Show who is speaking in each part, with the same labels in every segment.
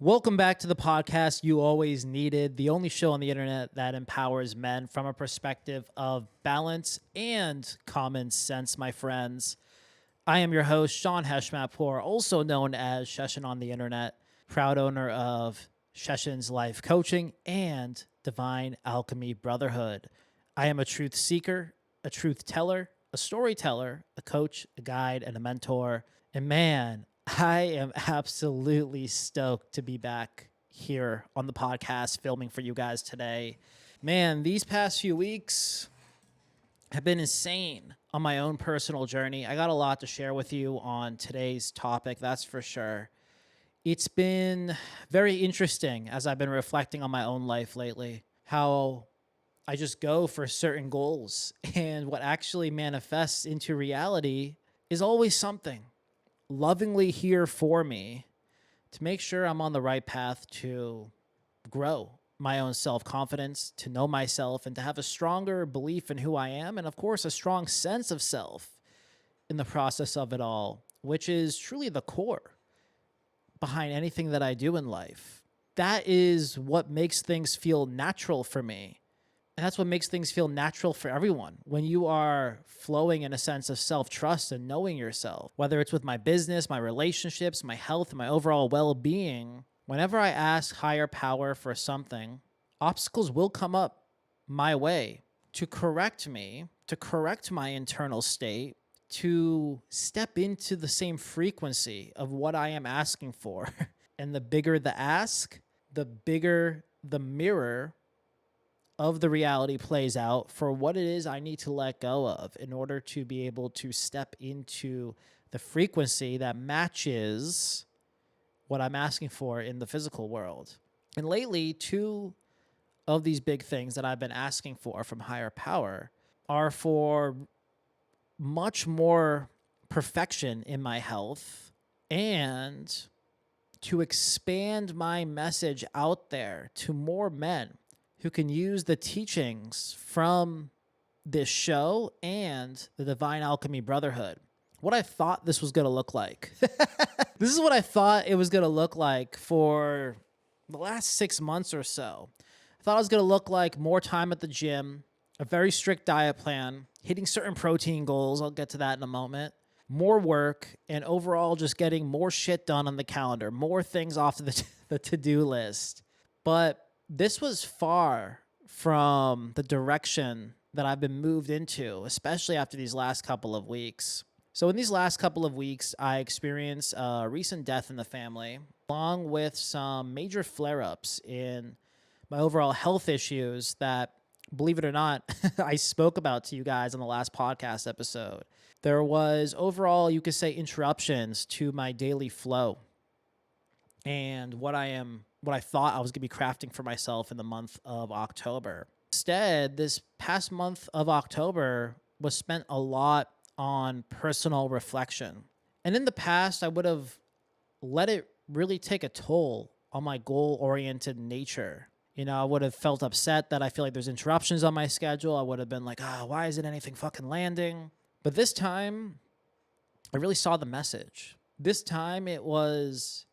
Speaker 1: Welcome back to the podcast you always needed, the only show on the internet that empowers men from a perspective of balance and common sense, my friends. I am your host, Sean Heshmatpour, also known as Sheshan on the internet, proud owner of Sheshan's Life Coaching and Divine Alchemy Brotherhood. I am a truth seeker, a truth teller, a storyteller, a coach, a guide, and a mentor. And man, I am absolutely stoked to be back here on the podcast filming for you guys today. Man, these past few weeks have been insane on my own personal journey. I got a lot to share with you on today's topic, that's for sure. It's been very interesting as I've been reflecting on my own life lately, how I just go for certain goals and what actually manifests into reality is always something lovingly here for me to make sure I'm on the right path to grow my own self-confidence, to know myself, and to have a stronger belief in who I am, and of course, a strong sense of self in the process of it all, which is truly the core behind anything that I do in life. That is what makes things feel natural for me. And that's what makes things feel natural for everyone. When you are flowing in a sense of self-trust and knowing yourself, whether it's with my business, my relationships, my health, my overall well-being, whenever I ask higher power for something, obstacles will come up my way to correct me, to correct my internal state, to step into the same frequency of what I am asking for. And the bigger the ask, the bigger the mirror of the reality plays out for what it is I need to let go of in order to be able to step into the frequency that matches what I'm asking for in the physical world. And lately, two of these big things that I've been asking for from higher power are for much more perfection in my health and to expand my message out there to more men who can use the teachings from this show and the Divine Alchemy Brotherhood. What I thought this was going to look like. This is what I thought it was going to look like for the last 6 months or so. I thought it was going to look like more time at the gym, a very strict diet plan, hitting certain protein goals. I'll get to that in a moment. More work, and overall just getting more shit done on the calendar, more things off the to-do list. But this was far from the direction that I've been moved into, especially after these last couple of weeks. So in these last couple of weeks, I experienced a recent death in the family, along with some major flare-ups in my overall health issues that, believe it or not, I spoke about to you guys on the last podcast episode. There was overall, you could say, interruptions to my daily flow and what I thought I was going to be crafting for myself in the month of October. Instead, this past month of October was spent a lot on personal reflection. And in the past, I would have let it really take a toll on my goal-oriented nature. You know, I would have felt upset that I feel like there's interruptions on my schedule. I would have been like, why isn't anything fucking landing? But this time, I really saw the message. This time, it was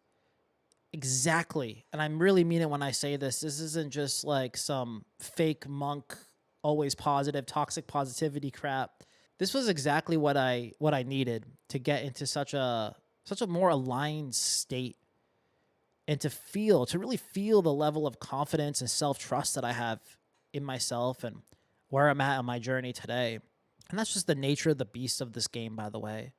Speaker 1: exactly, and I really mean it when I say this, this isn't just like some fake monk, always positive, toxic positivity crap. This was exactly what I needed to get into such a more aligned state and to really feel the level of confidence and self-trust that I have in myself and where I'm at on my journey today. And that's just the nature of the beast of this game, by the way.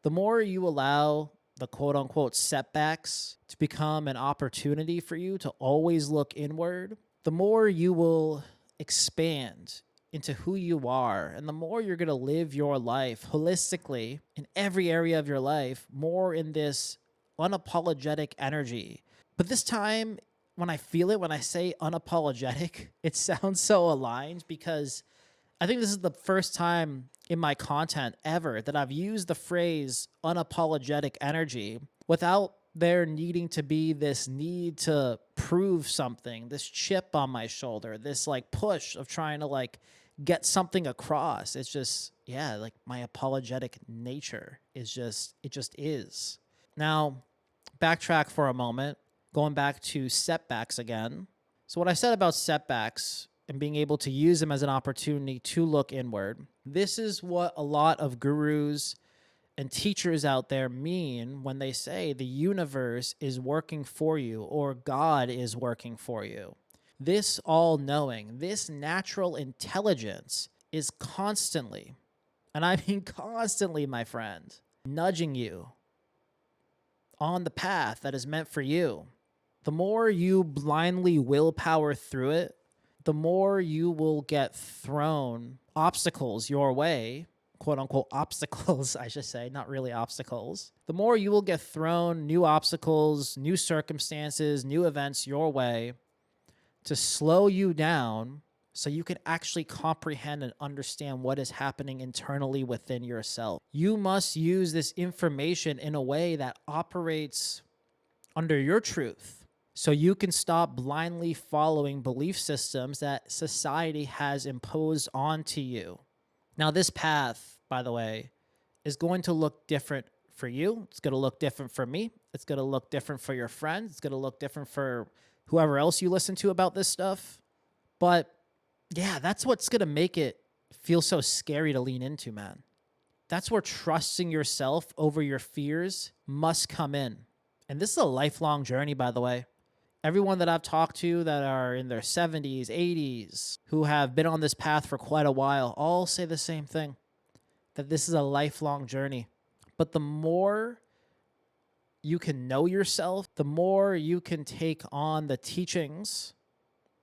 Speaker 1: The more you allow the quote-unquote setbacks to become an opportunity for you to always look inward, the more you will expand into who you are, and the more you're going to live your life holistically in every area of your life, more in this unapologetic energy. But this time, when I feel it, when I say unapologetic, it sounds so aligned because I think this is the first time in my content ever that I've used the phrase unapologetic energy without there needing to be this need to prove something, this chip on my shoulder, this like push of trying to like get something across. It's just, yeah, like my apologetic nature is just, it just is. Now, backtrack for a moment. going back to setbacks again. So what I said about setbacks and being able to use them as an opportunity to look inward, this is what a lot of gurus and teachers out there mean when they say the universe is working for you or God is working for you. This all-knowing, this natural intelligence is constantly, and I mean constantly, my friend, nudging you on the path that is meant for you. The more you blindly willpower through it, the more you will get thrown obstacles your way, quote unquote obstacles, I should say, not really obstacles. The more you will get thrown new obstacles, new circumstances, new events your way to slow you down so you can actually comprehend and understand what is happening internally within yourself. You must use this information in a way that operates under your truth so you can stop blindly following belief systems that society has imposed onto you. Now, this path, by the way, is going to look different for you. It's going to look different for me. It's going to look different for your friends. It's going to look different for whoever else you listen to about this stuff. But yeah, that's what's going to make it feel so scary to lean into, man. That's where trusting yourself over your fears must come in. And this is a lifelong journey, by the way. Everyone that I've talked to that are in their 70s, 80s, who have been on this path for quite a while, all say the same thing, that this is a lifelong journey. But the more you can know yourself, the more you can take on the teachings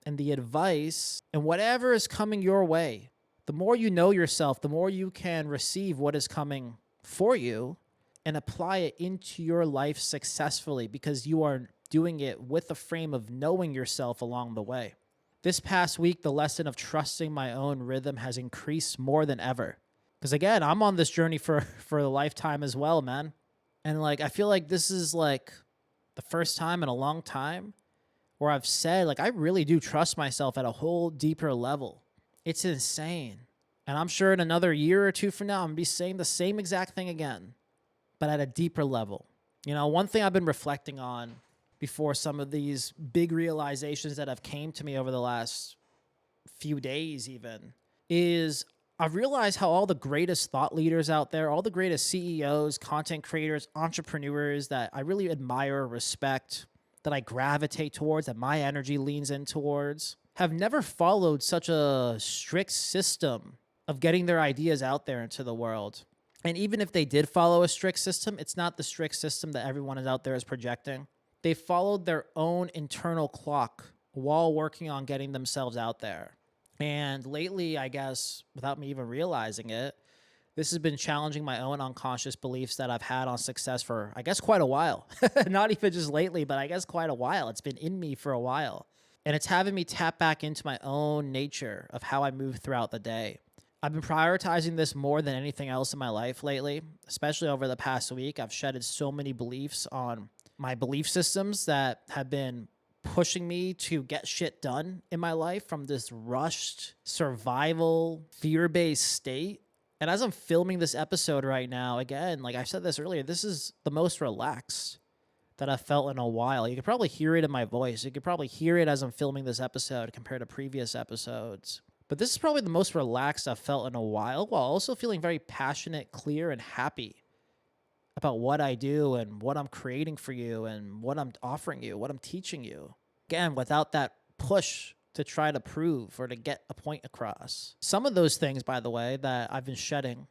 Speaker 1: and the advice and whatever is coming your way. The more you know yourself, the more you can receive what is coming for you and apply it into your life successfully because you are doing it with a frame of knowing yourself along the way. This past week, the lesson of trusting my own rhythm has increased more than ever. Because again, I'm on this journey for a lifetime as well, man. And I feel like this is the first time in a long time where I've said, I really do trust myself at a whole deeper level. It's insane. And I'm sure in another year or two from now, I'm going to be saying the same exact thing again, but at a deeper level. One thing I've been reflecting on before some of these big realizations that have came to me over the last few days even, is I've realized how all the greatest thought leaders out there, all the greatest CEOs, content creators, entrepreneurs that I really admire, respect, that I gravitate towards, that my energy leans in towards, have never followed such a strict system of getting their ideas out there into the world. And even if they did follow a strict system, it's not the strict system that everyone is out there is projecting. They followed their own internal clock while working on getting themselves out there. And lately, I guess, without me even realizing it, this has been challenging my own unconscious beliefs that I've had on success for, I guess, quite a while. Not even just lately, but I guess quite a while. It's been in me for a while. And it's having me tap back into my own nature of how I move throughout the day. I've been prioritizing this more than anything else in my life lately, especially over the past week. I've shedded so many beliefs on my belief systems that have been pushing me to get shit done in my life from this rushed survival, fear-based state. And as I'm filming this episode right now, again, I said this earlier, this is the most relaxed that I've felt in a while. You could probably hear it in my voice. You could probably hear it as I'm filming this episode compared to previous episodes. But this is probably the most relaxed I've felt in a while, while also feeling very passionate, clear, and happy about what I do and what I'm creating for you and what I'm offering you, what I'm teaching you. Again, without that push to try to prove or to get a point across. Some of those things, by the way, that I've been shedding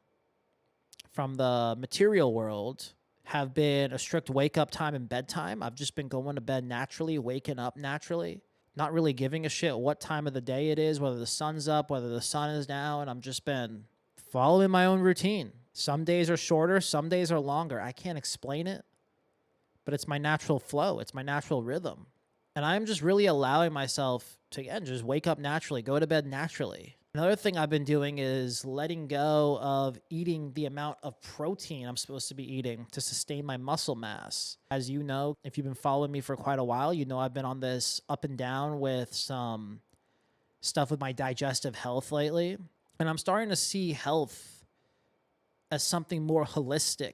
Speaker 1: from the material world have been a strict wake-up time and bedtime. I've just been going to bed naturally, waking up naturally, not really giving a shit what time of the day it is, whether the sun's up, whether the sun is down. I've just been following my own routine. Some days are shorter, some days are longer. I can't explain it, but it's my natural flow. It's my natural rhythm. And I'm just really allowing myself to, again, just wake up naturally, go to bed naturally. Another thing I've been doing is letting go of eating the amount of protein I'm supposed to be eating to sustain my muscle mass. As you know, if you've been following me for quite a while, you know I've been on this up and down with some stuff with my digestive health lately. And I'm starting to see health as something more holistic,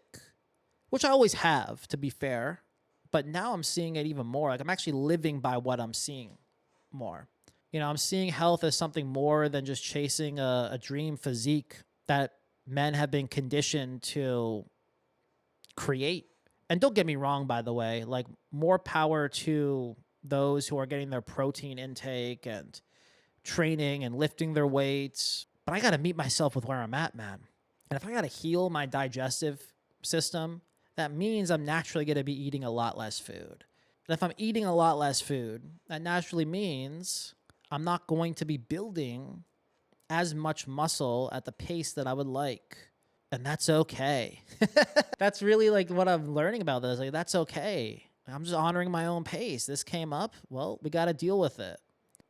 Speaker 1: which I always have, to be fair. But now I'm seeing it even more. Like I'm actually living by what I'm seeing more. I'm seeing health as something more than just chasing a dream physique that men have been conditioned to create. And don't get me wrong, by the way, like more power to those who are getting their protein intake and training and lifting their weights. But I got to meet myself with where I'm at, man. And if I got to heal my digestive system, that means I'm naturally going to be eating a lot less food. And if I'm eating a lot less food, that naturally means I'm not going to be building as much muscle at the pace that I would like. And that's okay. That's really like what I'm learning about this. Like, that's okay. I'm just honoring my own pace. This came up. Well, we got to deal with it.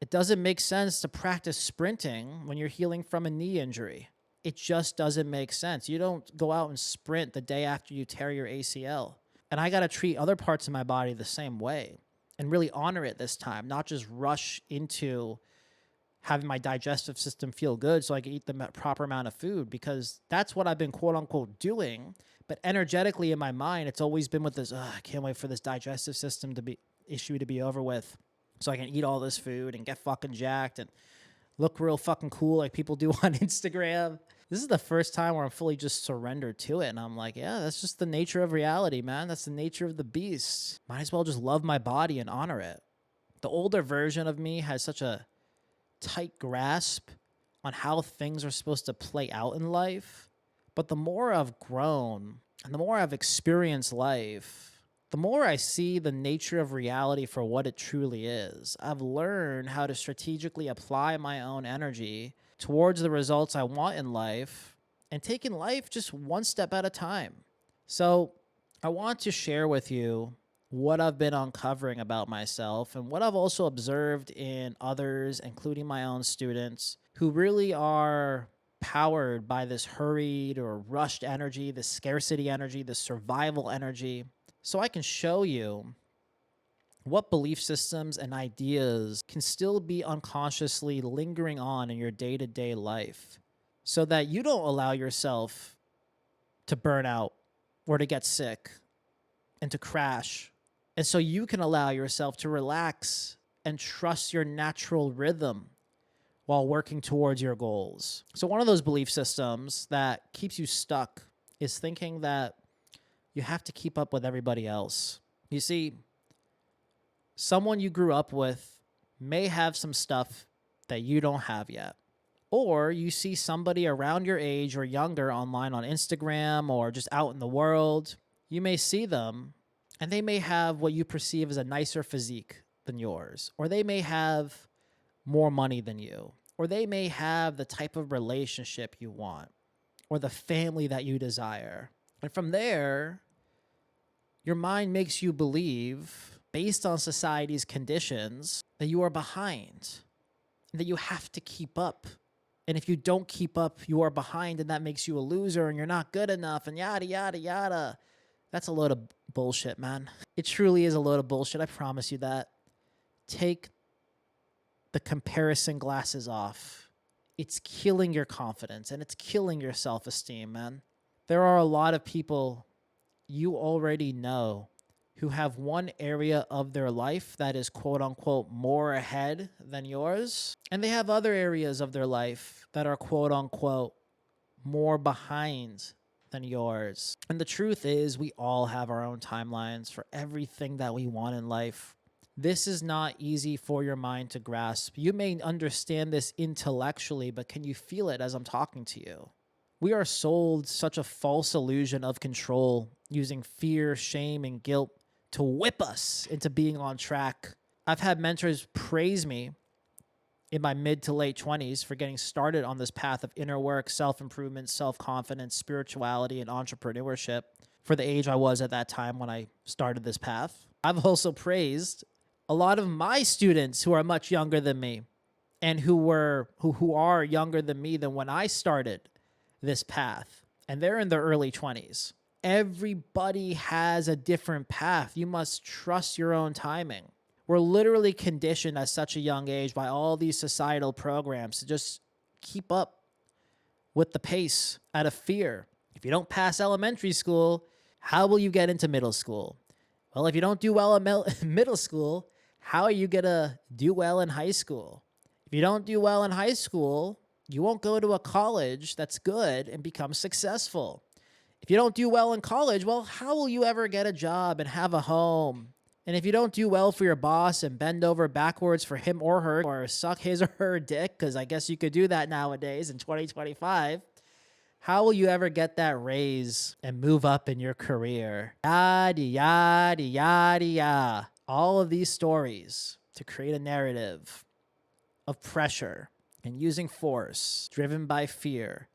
Speaker 1: It doesn't make sense to practice sprinting when you're healing from a knee injury. It just doesn't make sense. You don't go out and sprint the day after you tear your ACL. And I got to treat other parts of my body the same way and really honor it this time, not just rush into having my digestive system feel good so I can eat the proper amount of food, because that's what I've been quote unquote doing. But energetically in my mind, it's always been with this, I can't wait for this digestive system issue to be over with so I can eat all this food and get fucking jacked and look real fucking cool like people do on Instagram. This is the first time where I'm fully just surrendered to it. And I'm like, yeah, that's just the nature of reality, man. That's the nature of the beast. Might as well just love my body and honor it. The older version of me has such a tight grasp on how things are supposed to play out in life. But the more I've grown and the more I've experienced life, the more I see the nature of reality for what it truly is. I've learned how to strategically apply my own energy towards the results I want in life and taking life just one step at a time. So I want to share with you what I've been uncovering about myself and what I've also observed in others, including my own students, who really are powered by this hurried or rushed energy, this scarcity energy, this survival energy. So I can show you what belief systems and ideas can still be unconsciously lingering on in your day-to-day life so that you don't allow yourself to burn out or to get sick and to crash. And so you can allow yourself to relax and trust your natural rhythm while working towards your goals. So one of those belief systems that keeps you stuck is thinking that you have to keep up with everybody else. You see, someone you grew up with may have some stuff that you don't have yet. Or you see somebody around your age or younger online on Instagram or just out in the world. You may see them and they may have what you perceive as a nicer physique than yours. Or they may have more money than you. Or they may have the type of relationship you want. Or the family that you desire. And from there, your mind makes you believe, based on society's conditions, that you are behind, and that you have to keep up. And if you don't keep up, you are behind, and that makes you a loser, and you're not good enough, and yada, yada, yada. That's a load of bullshit, man. It truly is a load of bullshit. I promise you that. Take the comparison glasses off. It's killing your confidence, and it's killing your self-esteem, man. There are a lot of people you already know who have one area of their life that is quote unquote more ahead than yours. And they have other areas of their life that are quote unquote more behind than yours. And the truth is, we all have our own timelines for everything that we want in life. This is not easy for your mind to grasp. You may understand this intellectually, but can you feel it as I'm talking to you? We are sold such a false illusion of control using fear, shame, and guilt to whip us into being on track. I've had mentors praise me in my mid to late 20s for getting started on this path of inner work, self-improvement, self-confidence, spirituality, and entrepreneurship for the age I was at that time when I started this path. I've also praised a lot of my students who are much younger than me and who are younger than me than when I started this path, and they're in their early 20s. Everybody has a different path. You must trust your own timing. We're literally conditioned at such a young age by all these societal programs to just keep up with the pace out of fear. If you don't pass elementary school, how will you get into middle school? Well, if you don't do well in middle school, how are you going to do well in high school? If you don't do well in high school, you won't go to a college that's good and become successful. If you don't do well in college, well, how will you ever get a job and have a home? And if you don't do well for your boss and bend over backwards for him or her or suck his or her dick, because I guess you could do that nowadays in 2025, how will you ever get that raise and move up in your career? Yada, yada, yada, yada. All of these stories to create a narrative of pressure and using force driven by fear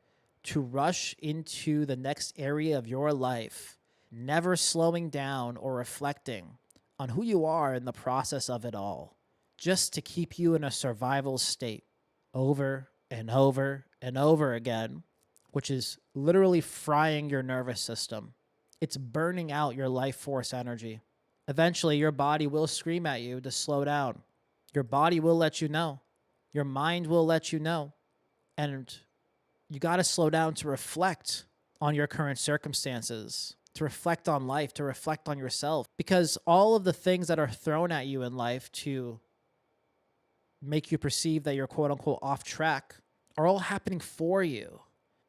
Speaker 1: to rush into the next area of your life, never slowing down or reflecting on who you are in the process of it all, just to keep you in a survival state over and over and over again, which is literally frying your nervous system. It's burning out your life force energy. Eventually, your body will scream at you to slow down. Your body will let you know. Your mind will let you know. And you got to slow down to reflect on your current circumstances, to reflect on life, to reflect on yourself. Because all of the things that are thrown at you in life to make you perceive that you're quote unquote off track are all happening for you.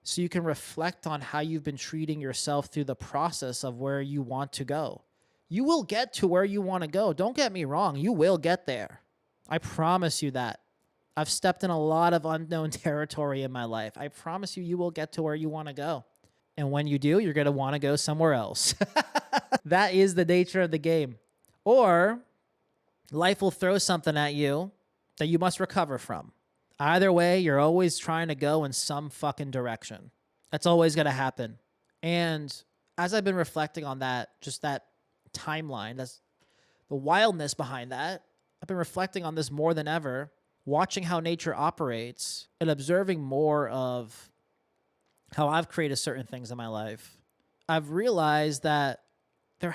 Speaker 1: So you can reflect on how you've been treating yourself through the process of where you want to go. You will get to where you want to go. Don't get me wrong. You will get there. I promise you that. I've stepped in a lot of unknown territory in my life. I promise you, you will get to where you want to go. And when you do, you're going to want to go somewhere else. That is the nature of the game. Or life will throw something at you that you must recover from. Either way, you're always trying to go in some fucking direction. That's always going to happen. And as I've been reflecting on that, just that timeline, that's the wildness behind that, I've been reflecting on this more than ever, watching how nature operates and observing more of how I've created certain things in my life. I've realized that I'm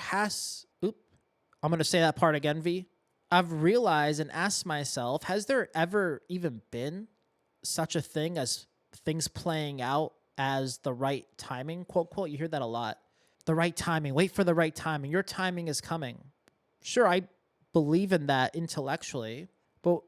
Speaker 1: going to say that part again, V. I've realized and asked myself, has there ever even been such a thing as things playing out as the right timing? Quote, quote, you hear that a lot. The right timing. Wait for the right timing. Your timing is coming. Sure, I believe in that intellectually, but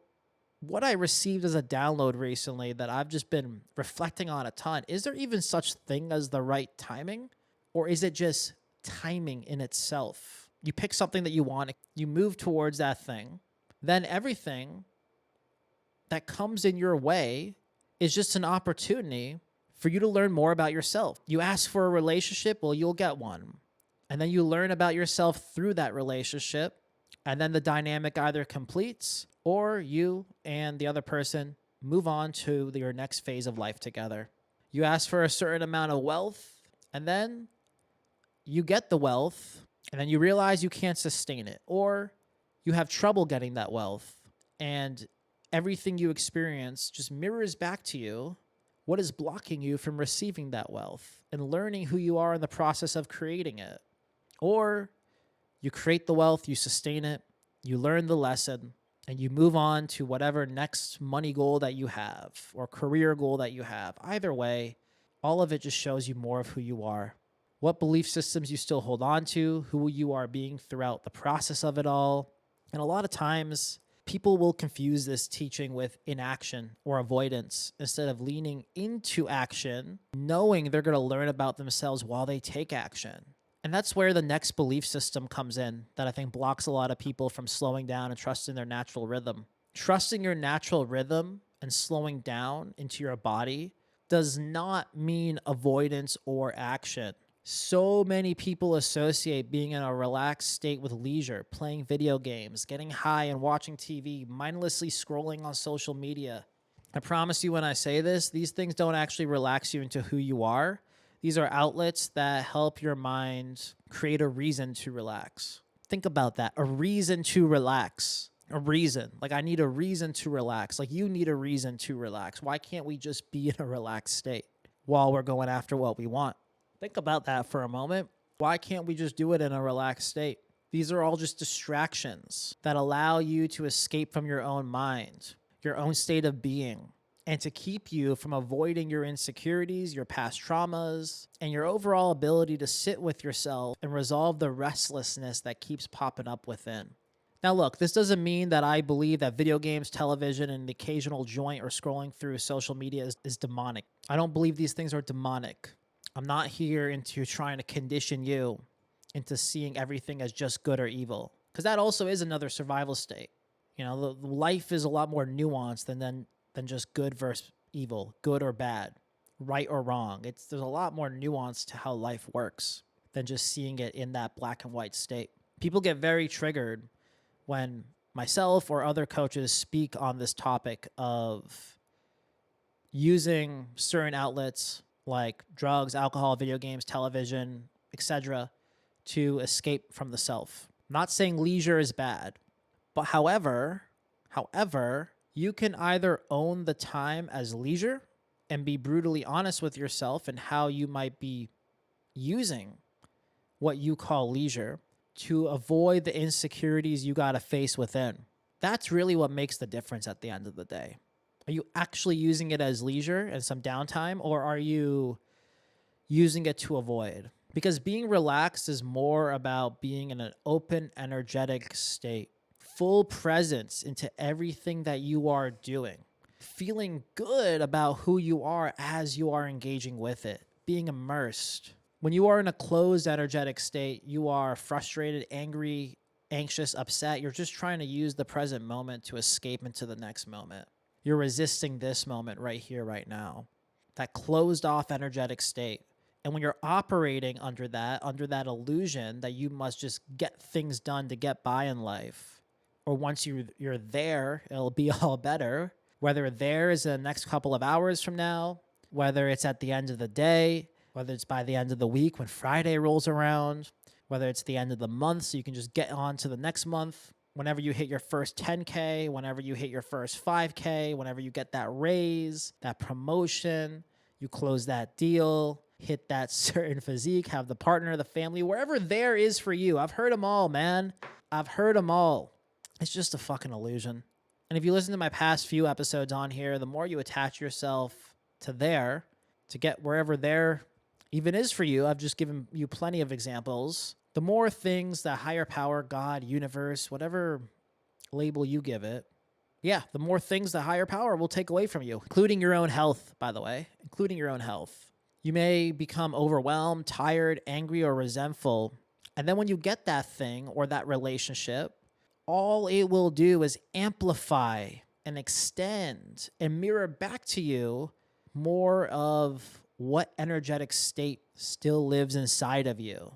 Speaker 1: what I received as a download recently that I've just been reflecting on a ton, is there even such thing as the right timing? Or is it just timing in itself? You pick something that you want, you move towards that thing, then everything that comes in your way is just an opportunity for you to learn more about yourself. You ask for a relationship, well, you'll get one. And then you learn about yourself through that relationship, and then the dynamic either completes or you and the other person move on to your next phase of life together. You ask for a certain amount of wealth, and then you get the wealth, and then you realize you can't sustain it, or you have trouble getting that wealth, and everything you experience just mirrors back to you what is blocking you from receiving that wealth and learning who you are in the process of creating it. Or you create the wealth, you sustain it, you learn the lesson, and you move on to whatever next money goal that you have or career goal that you have. Either way, all of it just shows you more of who you are, what belief systems you still hold on to, who you are being throughout the process of it all. And a lot of times, people will confuse this teaching with inaction or avoidance instead of leaning into action, knowing they're going to learn about themselves while they take action. And that's where the next belief system comes in that I think blocks a lot of people from slowing down and trusting their natural rhythm. Trusting your natural rhythm and slowing down into your body does not mean avoidance or action. So many people associate being in a relaxed state with leisure, playing video games, getting high and watching TV, mindlessly scrolling on social media. I promise you when I say this, these things don't actually relax you into who you are. These are outlets that help your mind create a reason to relax. Think about that. A reason to relax. A reason. Like I need a reason to relax. Like you need a reason to relax. Why can't we just be in a relaxed state while we're going after what we want? Think about that for a moment. Why can't we just do it in a relaxed state? These are all just distractions that allow you to escape from your own mind, your own state of being, and to keep you from avoiding your insecurities, your past traumas, and your overall ability to sit with yourself and resolve the restlessness that keeps popping up within. Now, look, this doesn't mean that I believe that video games, television, and the occasional joint or scrolling through social media is demonic. I don't believe these things are demonic. I'm not here into trying to condition you into seeing everything as just good or evil, because that also is another survival state. You know, life is a lot more nuanced than just good versus evil, good or bad, right or wrong. There's a lot more nuance to how life works than just seeing it in that black and white state. People get very triggered when myself or other coaches speak on this topic of using certain outlets like drugs, alcohol, video games, television, etc., to escape from the self. I'm not saying leisure is bad, but however, you can either own the time as leisure and be brutally honest with yourself and how you might be using what you call leisure to avoid the insecurities you got to face within. That's really what makes the difference at the end of the day. Are you actually using it as leisure and some downtime, or are you using it to avoid? Because being relaxed is more about being in an open, energetic state, full presence into everything that you are doing, feeling good about who you are as you are engaging with it, being immersed. When you are in a closed, energetic state, you are frustrated, angry, anxious, upset. You're just trying to use the present moment to escape into the next moment. You're resisting this moment right here, right now. That closed off, energetic state. And when you're operating under that illusion that you must just get things done to get by in life, or once you're there, it'll be all better. Whether there is the next couple of hours from now, whether it's at the end of the day, whether it's by the end of the week when Friday rolls around, whether it's the end of the month so you can just get on to the next month. Whenever you hit your first 10K, whenever you hit your first 5K, whenever you get that raise, that promotion, you close that deal, hit that certain physique, have the partner, the family, wherever there is for you. I've heard them all, man. I've heard them all. It's just a fucking illusion. And if you listen to my past few episodes on here, the more you attach yourself to there, to get wherever there even is for you, I've just given you plenty of examples, the more things that higher power, God, universe, whatever label you give it, the more things the higher power will take away from you, including your own health, by the way, including your own health. You may become overwhelmed, tired, angry, or resentful. And then when you get that thing or that relationship, all it will do is amplify and extend and mirror back to you more of what energetic state still lives inside of you.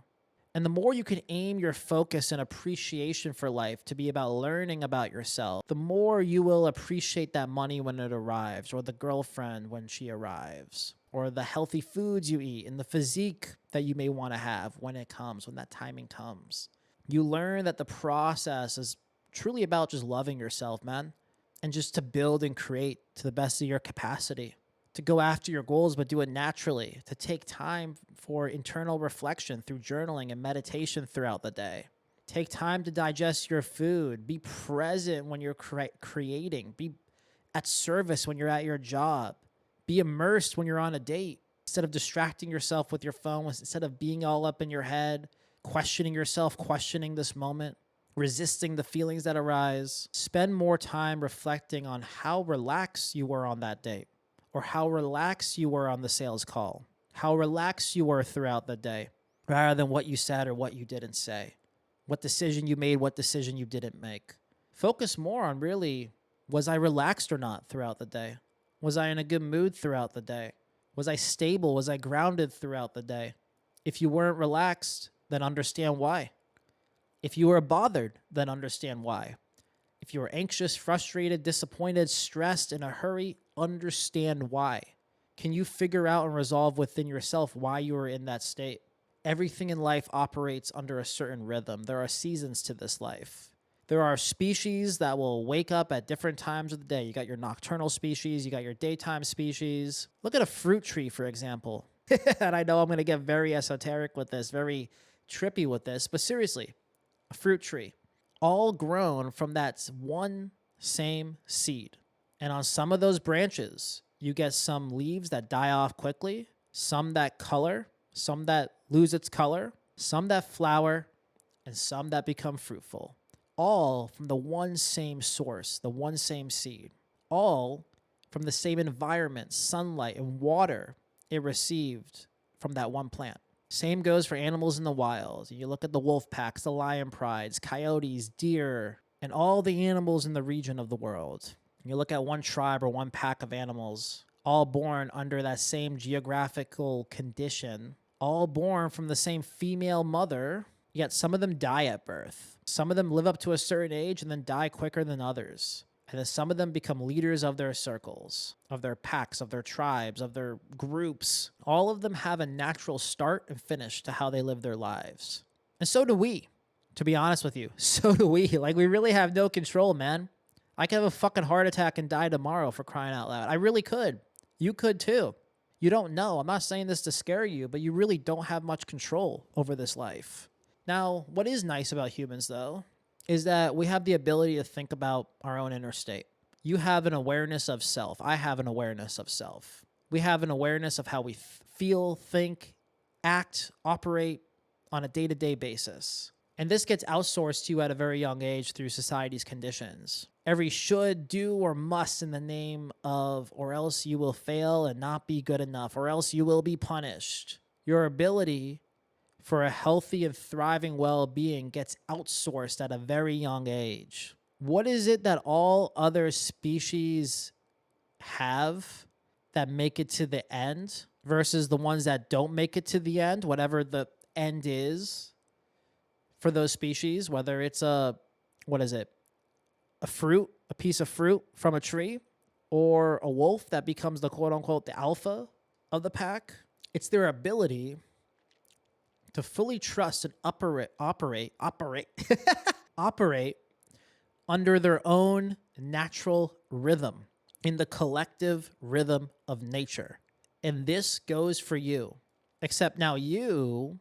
Speaker 1: And the more you can aim your focus and appreciation for life to be about learning about yourself, the more you will appreciate that money when it arrives, or the girlfriend when she arrives, or the healthy foods you eat and the physique that you may want to have when it comes, when that timing comes. You learn that the process is truly about just loving yourself, man, and just to build and create to the best of your capacity. To go after your goals, but do it naturally, to take time for internal reflection through journaling and meditation throughout the day. Take time to digest your food. Be present when you're creating. Be at service when you're at your job. Be immersed when you're on a date. Instead of distracting yourself with your phone, instead of being all up in your head, questioning yourself, questioning this moment, resisting the feelings that arise, spend more time reflecting on how relaxed you were on that date. Or how relaxed you were on the sales call, how relaxed you were throughout the day, rather than what you said or what you didn't say, what decision you made, what decision you didn't make. Focus more on really, was I relaxed or not throughout the day? Was I in a good mood throughout the day? Was I stable? Was I grounded throughout the day? If you weren't relaxed, then understand why. If you were bothered, then understand why. If you were anxious, frustrated, disappointed, stressed, in a hurry, understand why. Can you figure out and resolve within yourself why you are in that state? Everything in life operates under a certain rhythm. There are seasons to this life. There are species that will wake up at different times of the day. You got your nocturnal species, you got your daytime species. Look at a fruit tree, for example. And I know I'm going to get very esoteric with this, very trippy with this, but seriously, a fruit tree. All grown from that one same seed. And on some of those branches, you get some leaves that die off quickly, some that color, some that lose its color, some that flower, and some that become fruitful. All from the one same source, the one same seed. All from the same environment, sunlight, and water it received from that one plant. Same goes for animals in the wild. You look at the wolf packs, the lion prides, coyotes, deer, and all the animals in the region of the world. You look at one tribe or one pack of animals, all born under that same geographical condition, all born from the same female mother, yet some of them die at birth. Some of them live up to a certain age and then die quicker than others. And then some of them become leaders of their circles, of their packs, of their tribes, of their groups. All of them have a natural start and finish to how they live their lives. And so do we, to be honest with you. So do we. Like, we really have no control, man. I could have a fucking heart attack and die tomorrow, for crying out loud. I really could. You could too. You don't know. I'm not saying this to scare you, but you really don't have much control over this life. Now, what is nice about humans, though, is that we have the ability to think about our own inner state. You have an awareness of self. I have an awareness of self. We have an awareness of how we feel, think, act, operate on a day-to-day basis. And this gets outsourced to you at a very young age through society's conditions. Every should, do, or must in the name of, or else you will fail and not be good enough, or else you will be punished. Your ability for a healthy and thriving well-being gets outsourced at a very young age. What is it that all other species have that make it to the end versus the ones that don't make it to the end, whatever the end is for those species, whether it's a fruit, a piece of fruit from a tree, or a wolf that becomes the quote-unquote the alpha of the pack? It's their ability to fully trust and operate under their own natural rhythm, in the collective rhythm of nature. And this goes for you, except now you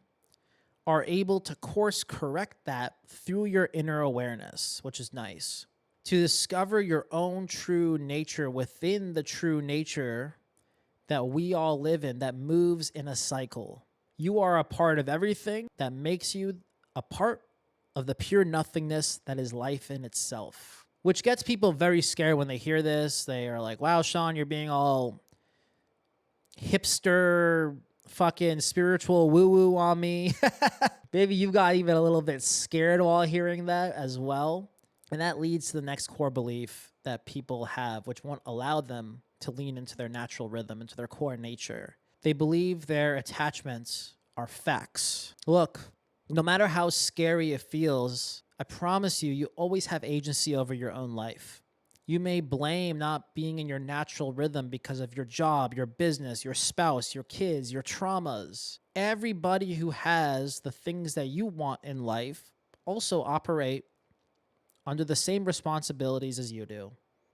Speaker 1: are able to course correct that through your inner awareness, which is nice. To discover your own true nature within the true nature that we all live in, that moves in a cycle. You are a part of everything that makes you a part of the pure nothingness that is life in itself. Which gets people very scared when they hear this. They are like, wow, Sean, you're being all hipster, fucking spiritual woo-woo on me. Maybe you got even a little bit scared while hearing that as well. And that leads to the next core belief that people have, which won't allow them to lean into their natural rhythm, into their core nature. They believe their attachments are facts. Look, no matter how scary it feels, I promise you, you always have agency over your own life. You may blame not being in your natural rhythm because of your job, your business, your spouse, your kids, your traumas. Everybody who has the things that you want in life also operate under the same responsibilities as you do.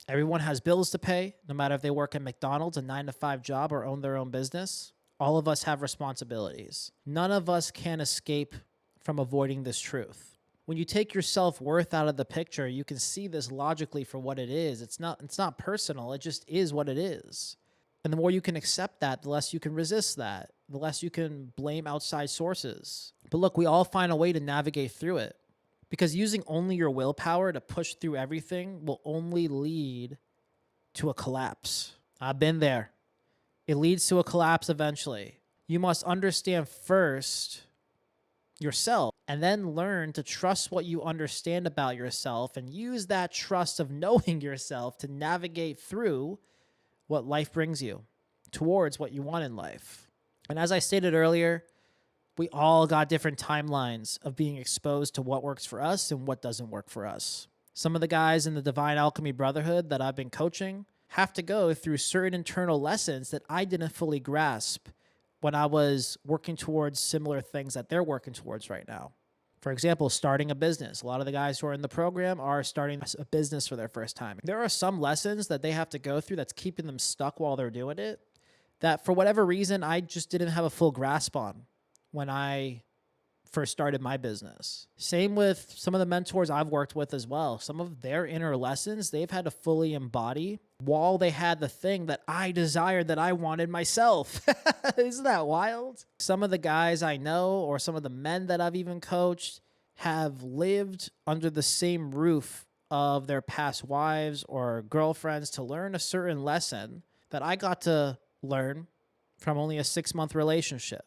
Speaker 1: Everyone has bills to pay, no matter if they work at McDonald's, a 9-to-5 job, or own their own business. All of us have responsibilities. None of us can escape from avoiding this truth. When you take your self-worth out of the picture, you can see this logically for what it is. It's not personal. It just is what it is. And the more you can accept that, the less you can resist that, the less you can blame outside sources. But look, we all find a way to navigate through it. Because using only your willpower to push through everything will only lead to a collapse. I've been there. It leads to a collapse eventually. You must understand first yourself and then learn to trust what you understand about yourself and use that trust of knowing yourself to navigate through what life brings you towards what you want in life. And as I stated earlier, we all got different timelines of being exposed to what works for us and what doesn't work for us. Some of the guys in the Divine Alchemy Brotherhood that I've been coaching have to go through certain internal lessons that I didn't fully grasp when I was working towards similar things that they're working towards right now. For example, starting a business. A lot of the guys who are in the program are starting a business for their first time. There are some lessons that they have to go through that's keeping them stuck while they're doing it that for whatever reason, I just didn't have a full grasp on when I first started my business. Same with some of the mentors I've worked with as well. Some of their inner lessons they've had to fully embody while they had the thing that I desired, that I wanted myself. Isn't that wild? Some of the guys I know, or some of the men that I've even coached, have lived under the same roof of their past wives or girlfriends to learn a certain lesson that I got to learn from only a 6-month relationship.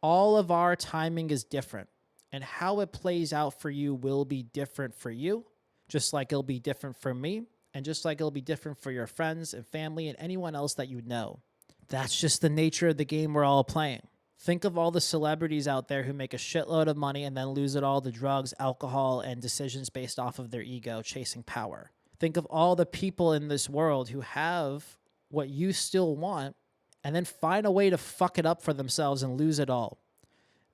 Speaker 1: All of our timing is different, and how it plays out for you will be different for you, just like it'll be different for me, and just like it'll be different for your friends and family and anyone else that you know. That's just the nature of the game we're all playing. Think of all the celebrities out there who make a shitload of money and then lose it all to drugs, alcohol, and decisions based off of their ego, chasing power. Think of all the people in this world who have what you still want and then find a way to fuck it up for themselves and lose it all.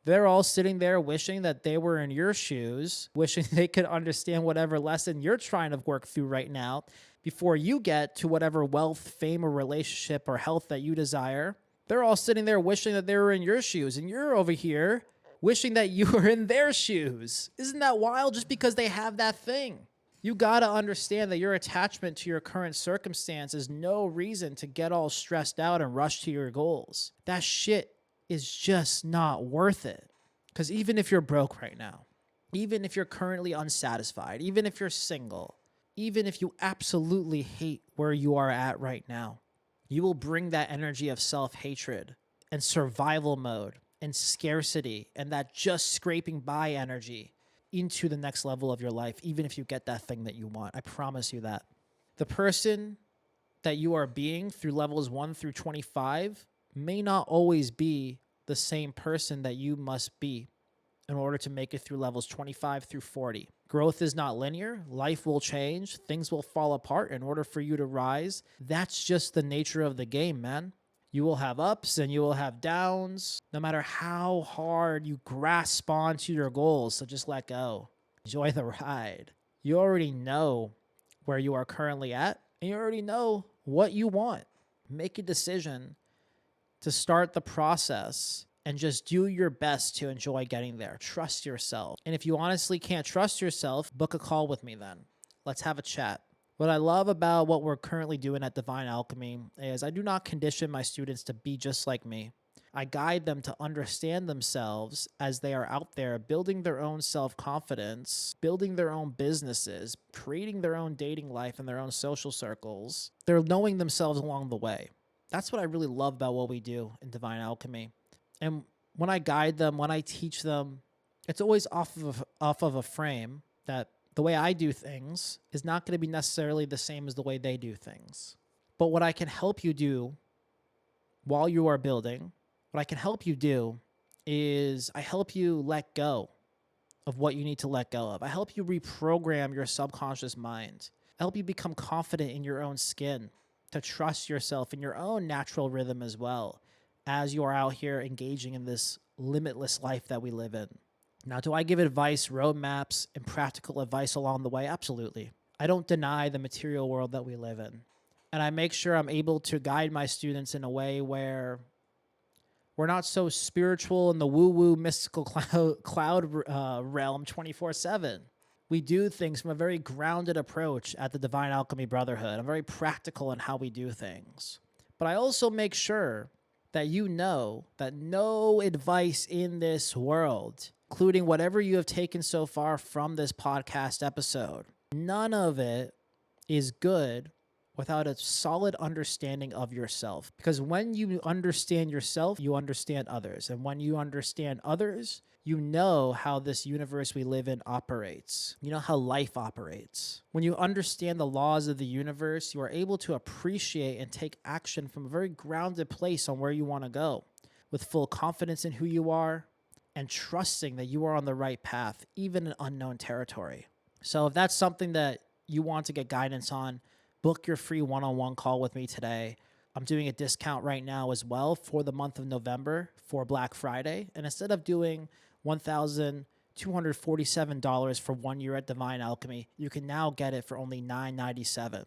Speaker 1: They're all sitting there wishing that they were in your shoes, wishing they could understand whatever lesson you're trying to work through right now before you get to whatever wealth, fame, or relationship or health that you desire. They're all sitting there wishing that they were in your shoes, and you're over here wishing that you were in their shoes. Isn't that wild? Just because they have that thing. You got to understand that your attachment to your current circumstance is no reason to get all stressed out and rush to your goals. That shit is just not worth it. Because even if you're broke right now, even if you're currently unsatisfied, even if you're single, even if you absolutely hate where you are at right now, you will bring that energy of self-hatred and survival mode and scarcity and that just scraping by energy into the next level of your life, even if you get that thing that you want. I promise you that. The person that you are being through levels 1 through 25 may not always be the same person that you must be in order to make it through levels 25 through 40. Growth is not linear. Life will change. Things will fall apart in order for you to rise. That's just the nature of the game, man. You will have ups and you will have downs, no matter how hard you grasp onto your goals. So just let go. Enjoy the ride. You already know where you are currently at, and you already know what you want. Make a decision to start the process and just do your best to enjoy getting there. Trust yourself. And if you honestly can't trust yourself, book a call with me then. Let's have a chat. What I love about what we're currently doing at Divine Alchemy is I do not condition my students to be just like me. I guide them to understand themselves as they are out there building their own self-confidence, building their own businesses, creating their own dating life and their own social circles. They're knowing themselves along the way. That's what I really love about what we do in Divine Alchemy. And when I guide them, when I teach them, it's always off of a frame that the way I do things is not going to be necessarily the same as the way they do things. But what I can help you do while you are building, what I can help you do is I help you let go of what you need to let go of. I help you reprogram your subconscious mind. I help you become confident in your own skin, to trust yourself in your own natural rhythm as well, as you are out here engaging in this limitless life that we live in. Now, do I give advice, roadmaps, and practical advice along the way? Absolutely. I don't deny the material world that we live in. And I make sure I'm able to guide my students in a way where we're not so spiritual in the woo-woo mystical cloud realm 24/7. We do things from a very grounded approach at the Divine Alchemy Brotherhood. I'm very practical in how we do things. But I also make sure that you know that no advice in this world, including whatever you have taken so far from this podcast episode, none of it is good without a solid understanding of yourself. Because when you understand yourself, you understand others. And when you understand others, you know how this universe we live in operates. You know how life operates. When you understand the laws of the universe, you are able to appreciate and take action from a very grounded place on where you want to go, with full confidence in who you are and trusting that you are on the right path, even in unknown territory. So if that's something that you want to get guidance on, book your free one-on-one call with me today. I'm doing a discount right now as well for the month of November for Black Friday. And instead of doing $1,247 for 1 year at Divine Alchemy, you can now get it for only $997.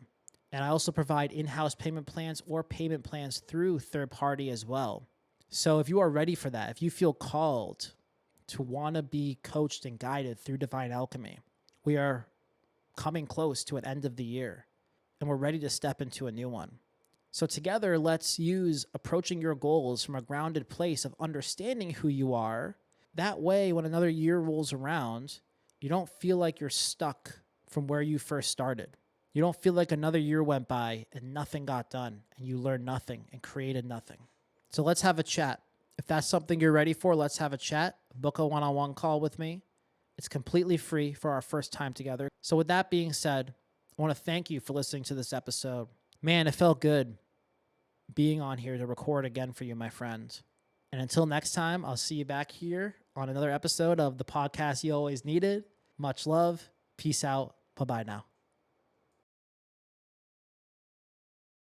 Speaker 1: And I also provide in-house payment plans or payment plans through third party as well. So if you are ready for that, if you feel called to want to be coached and guided through Divine Alchemy. We are coming close to an end of the year, and we're ready to step into a new one. So together, let's use approaching your goals from a grounded place of understanding who you are. That way, when another year rolls around, you don't feel like you're stuck from where you first started. You don't feel like another year went by and nothing got done and you learned nothing and created nothing. So let's have a chat. If that's something you're ready for, let's have a chat. Book a one-on-one call with me. It's completely free for our first time together. So with that being said, I want to thank you for listening to this episode. Man, it felt good being on here to record again for you, my friend. And until next time, I'll see you back here on another episode of the podcast you always needed. Much love. Peace out. Bye-bye now.